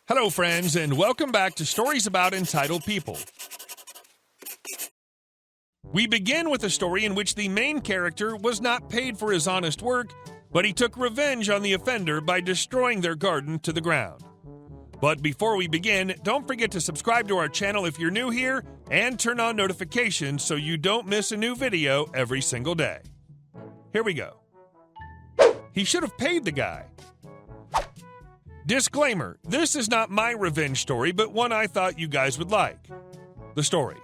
Hello, friends, and welcome back to Stories About Entitled People. We begin with a story in which the main character was not paid for his honest work, but he took revenge on the offender by destroying their garden to the ground. But before we begin, don't forget to subscribe to our channel if you're new here and turn on notifications so you don't miss a new video every single day. Here we go. He should have paid the guy. Disclaimer, this is not my revenge story, but one I thought you guys would like. The story.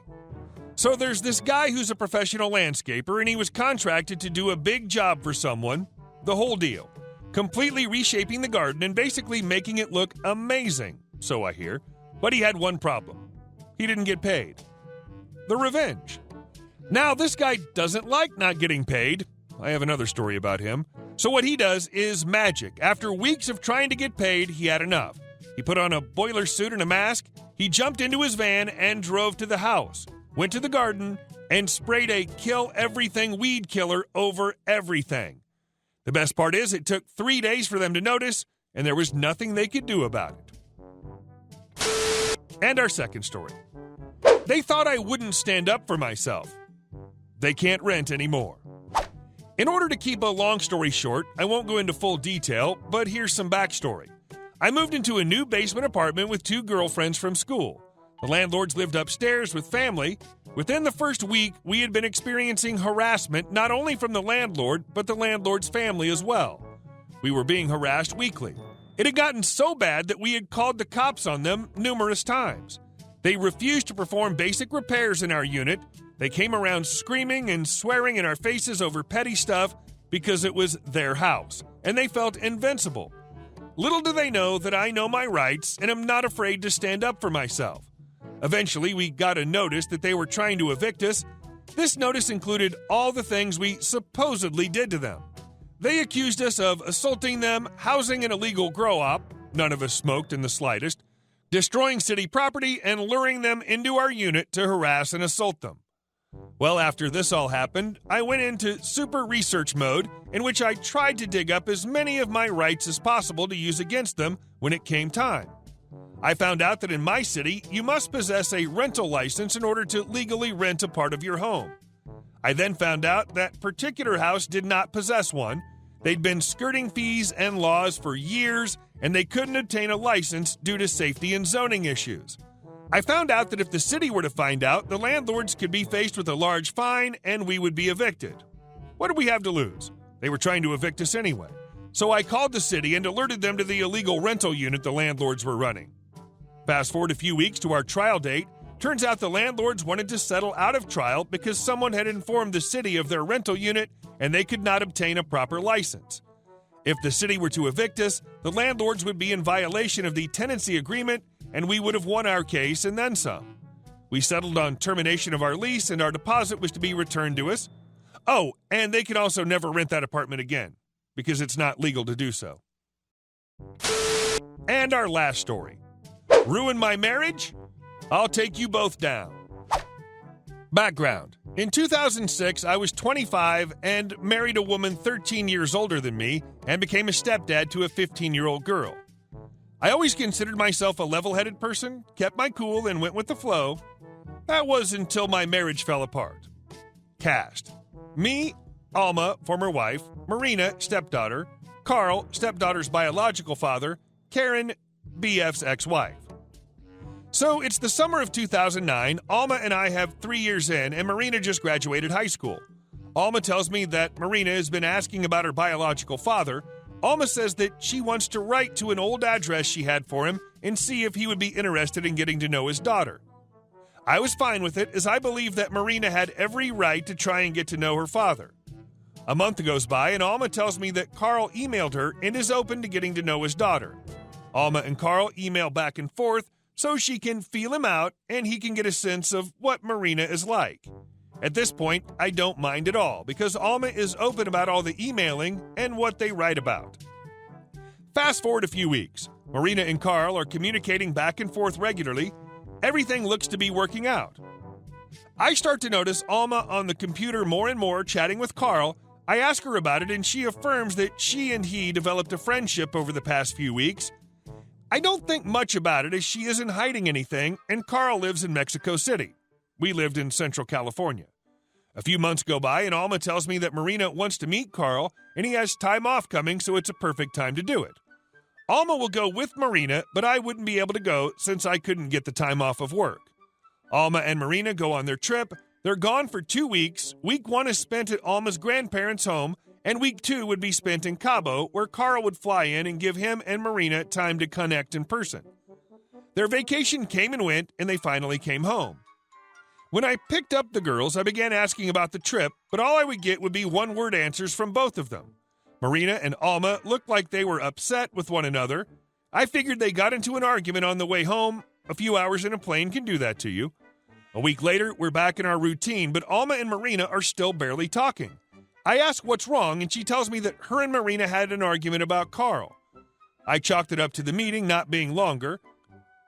So there's this guy who's a professional landscaper, and he was contracted to do a big job for someone, the whole deal, completely reshaping the garden and basically making it look amazing, so I hear. But he had one problem. He didn't get paid. The revenge. Now, this guy doesn't like not getting paid. I have another story about him. So what he does is magic. After weeks of trying to get paid, he had enough. He put on a boiler suit and a mask, he jumped into his van and drove to the house, went to the garden, and sprayed a kill-everything weed killer over everything. The best part is it took 3 days for them to notice, and there was nothing they could do about it. And our second story. They thought I wouldn't stand up for myself. They can't rent anymore. In order to keep a long story short, I won't go into full detail, but here's some backstory. I moved into a new basement apartment with 2 girlfriends from school. The landlords lived upstairs with family. Within the first week, we had been experiencing harassment not only from the landlord, but the landlord's family as well. We were being harassed weekly. It had gotten so bad that we had called the cops on them numerous times. They refused to perform basic repairs in our unit. They came around screaming and swearing in our faces over petty stuff because it was their house, and they felt invincible. Little do they know that I know my rights and am not afraid to stand up for myself. Eventually, we got a notice that they were trying to evict us. This notice included all the things we supposedly did to them. They accused us of assaulting them, housing an illegal grow-op, none of us smoked in the slightest, destroying city property, and luring them into our unit to harass and assault them. Well, after this all happened, I went into super research mode in which I tried to dig up as many of my rights as possible to use against them when it came time. I found out that in my city, you must possess a rental license in order to legally rent a part of your home. I then found out that particular house did not possess one. They'd been skirting fees and laws for years, and they couldn't obtain a license due to safety and zoning issues. I found out that if the city were to find out, the landlords could be faced with a large fine and we would be evicted. What did we have to lose? They were trying to evict us anyway. So I called the city and alerted them to the illegal rental unit the landlords were running. Fast forward a few weeks to our trial date. Turns out the landlords wanted to settle out of trial because someone had informed the city of their rental unit and they could not obtain a proper license. If the city were to evict us, the landlords would be in violation of the tenancy agreement and we would have won our case and then some. We settled on termination of our lease and our deposit was to be returned to us. Oh, and they can also never rent that apartment again because it's not legal to do so. And our last story. Ruin my marriage? I'll take you both down. Background. In 2006, I was 25 and married a woman 13 years older than me and became a stepdad to a 15-year-old girl. I always considered myself a level-headed person, kept my cool, and went with the flow. That was until my marriage fell apart. Cast. Me, Alma, former wife, Marina, stepdaughter, Carl, stepdaughter's biological father, Karen, BF's ex-wife. So it's the summer of 2009, Alma and I have 3 years in, and Marina just graduated high school. Alma tells me that Marina has been asking about her biological father. Alma says that she wants to write to an old address she had for him and see if he would be interested in getting to know his daughter. I was fine with it, as I believe that Marina had every right to try and get to know her father. A month goes by, and Alma tells me that Carl emailed her and is open to getting to know his daughter. Alma and Carl email back and forth so she can feel him out and he can get a sense of what Marina is like. At this point, I don't mind at all because Alma is open about all the emailing and what they write about. Fast forward a few weeks. Marina and Carl are communicating back and forth regularly. Everything looks to be working out. I start to notice Alma on the computer more and more chatting with Carl. I ask her about it and she affirms that she and he developed a friendship over the past few weeks. I don't think much about it as she isn't hiding anything, and Carl lives in Mexico City. We lived in Central California. A few months go by, and Alma tells me that Marina wants to meet Carl, and he has time off coming, so it's a perfect time to do it. Alma will go with Marina, but I wouldn't be able to go since I couldn't get the time off of work. Alma and Marina go on their trip. They're gone for 2 weeks. Week 1 is spent at Alma's grandparents' home, and week 2 would be spent in Cabo, where Carl would fly in and give him and Marina time to connect in person. Their vacation came and went, and they finally came home. When I picked up the girls, I began asking about the trip, but all I would get would be one-word answers from both of them. Marina and Alma looked like they were upset with one another. I figured they got into an argument on the way home. A few hours in a plane can do that to you. A week later, we're back in our routine, but Alma and Marina are still barely talking. I ask what's wrong, and she tells me that her and Marina had an argument about Carl. I chalked it up to the meeting not being longer.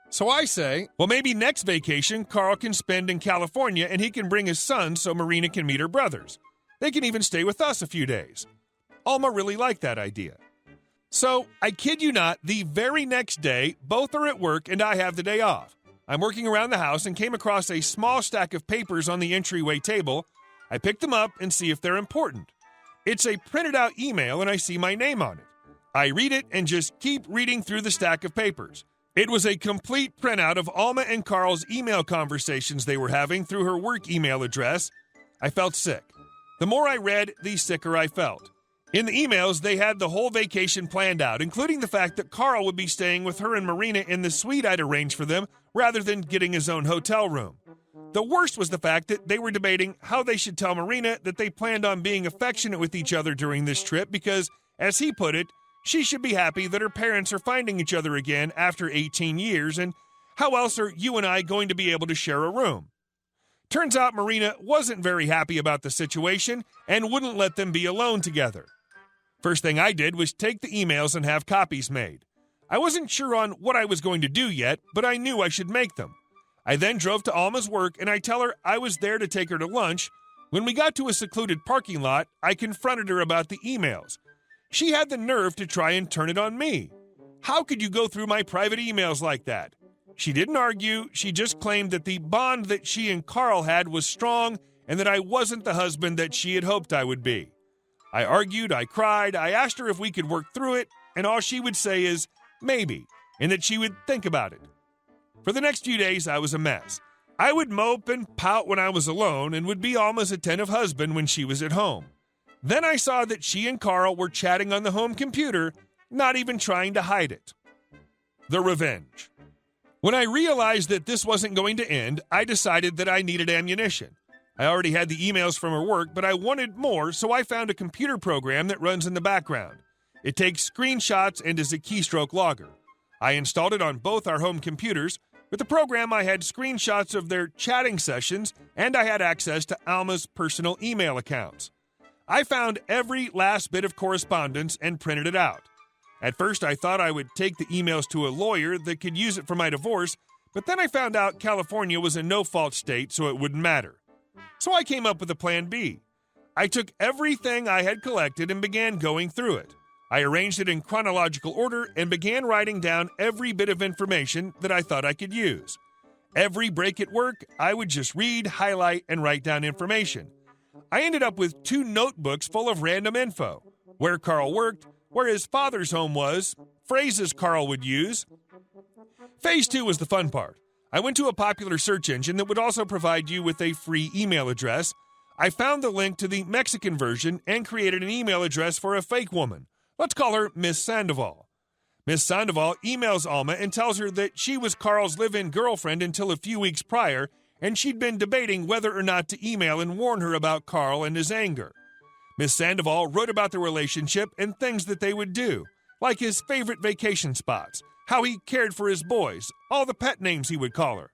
So I say, well, maybe next vacation Carl can spend in California and he can bring his son so Marina can meet her brothers. They can even stay with us a few days. Alma really liked that idea. So, I kid you not, the very next day, both are at work and I have the day off. I'm working around the house and came across a small stack of papers on the entryway table. I pick them up and see if they're important. It's a printed out email and I see my name on it. I read it and just keep reading through the stack of papers. It was a complete printout of Alma and Carl's email conversations they were having through her work email address. I felt sick. The more I read, the sicker I felt. In the emails, they had the whole vacation planned out, including the fact that Carl would be staying with her and Marina in the suite I'd arranged for them rather than getting his own hotel room. The worst was the fact that they were debating how they should tell Marina that they planned on being affectionate with each other during this trip because, as he put it, she should be happy that her parents are finding each other again after 18 years, and how else are you and I going to be able to share a room? Turns out Marina wasn't very happy about the situation and wouldn't let them be alone together. First thing I did was take the emails and have copies made. I wasn't sure on what I was going to do yet, but I knew I should make them. I then drove to Alma's work and I tell her I was there to take her to lunch. When we got to a secluded parking lot, I confronted her about the emails. She had the nerve to try and turn it on me. How could you go through my private emails like that? She didn't argue, she just claimed that the bond that she and Carl had was strong and that I wasn't the husband that she had hoped I would be. I argued, I cried, I asked her if we could work through it, and all she would say is, maybe, and that she would think about it. For the next few days, I was a mess. I would mope and pout when I was alone and would be Alma's attentive husband when she was at home. Then I saw that she and Carl were chatting on the home computer, not even trying to hide it. The revenge. When I realized that this wasn't going to end, I decided that I needed ammunition. I already had the emails from her work, but I wanted more, so I found a computer program that runs in the background. It takes screenshots and is a keystroke logger. I installed it on both our home computers. With the program, I had screenshots of their chatting sessions, and I had access to Alma's personal email accounts. I found every last bit of correspondence and printed it out. At first, I thought I would take the emails to a lawyer that could use it for my divorce, but then I found out California was a no-fault state, so it wouldn't matter. So I came up with a plan B. I took everything I had collected and began going through it. I arranged it in chronological order and began writing down every bit of information that I thought I could use. Every break at work, I would just read, highlight, and write down information. I ended up with 2 notebooks full of random info: where Carl worked, where his father's home was, phrases Carl would use. Phase 2 was the fun part. I went to a popular search engine that would also provide you with a free email address. I found the link to the Mexican version and created an email address for a fake woman. Let's call her Miss Sandoval. Miss Sandoval emails Alma and tells her that she was Carl's live-in girlfriend until a few weeks prior, and she'd been debating whether or not to email and warn her about Carl and his anger. Miss Sandoval wrote about the relationship and things that they would do, like his favorite vacation spots, how he cared for his boys, all the pet names he would call her.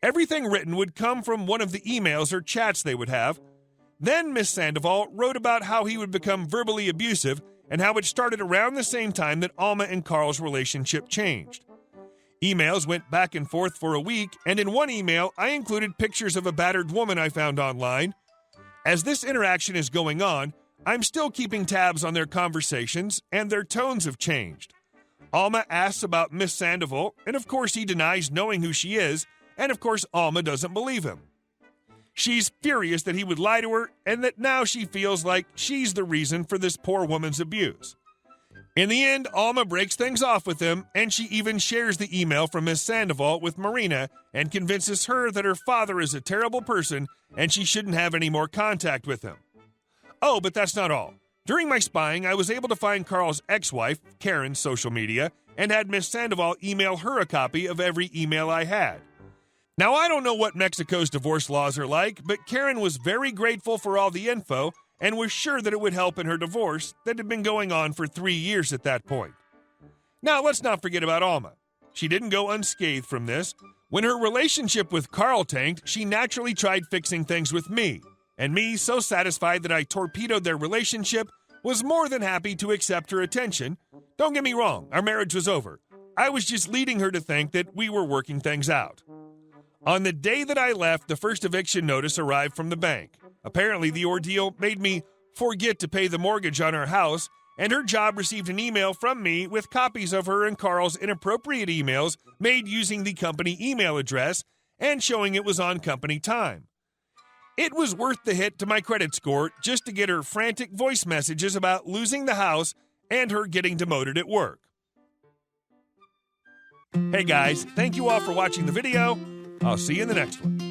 Everything written would come from one of the emails or chats they would have. Then Miss Sandoval wrote about how he would become verbally abusive and how it started around the same time that Alma and Carl's relationship changed. Emails went back and forth for a week, and in one email, I included pictures of a battered woman I found online. As this interaction is going on, I'm still keeping tabs on their conversations, and their tones have changed. Alma asks about Miss Sandoval, and of course he denies knowing who she is, and of course Alma doesn't believe him. She's furious that he would lie to her, and that now she feels like she's the reason for this poor woman's abuse. In the end, Alma breaks things off with him, and she even shares the email from Miss Sandoval with Marina and convinces her that her father is a terrible person and she shouldn't have any more contact with him. Oh, but that's not all. During my spying, I was able to find Carl's ex-wife, Karen's social media, and had Miss Sandoval email her a copy of every email I had. Now, I don't know what Mexico's divorce laws are like, but Karen was very grateful for all the info and was sure that it would help in her divorce that had been going on for 3 years at that point. Now, let's not forget about Alma. She didn't go unscathed from this. When her relationship with Carl tanked, she naturally tried fixing things with me, and me, so satisfied that I torpedoed their relationship, was more than happy to accept her attention. Don't get me wrong, our marriage was over. I was just leading her to think that we were working things out. On the day that I left, the first eviction notice arrived from the bank. Apparently, the ordeal made me forget to pay the mortgage on our house, and her job received an email from me with copies of her and Carl's inappropriate emails made using the company email address and showing it was on company time. It was worth the hit to my credit score just to get her frantic voice messages about losing the house and her getting demoted at work. Hey guys, thank you all for watching the video. I'll see you in the next one.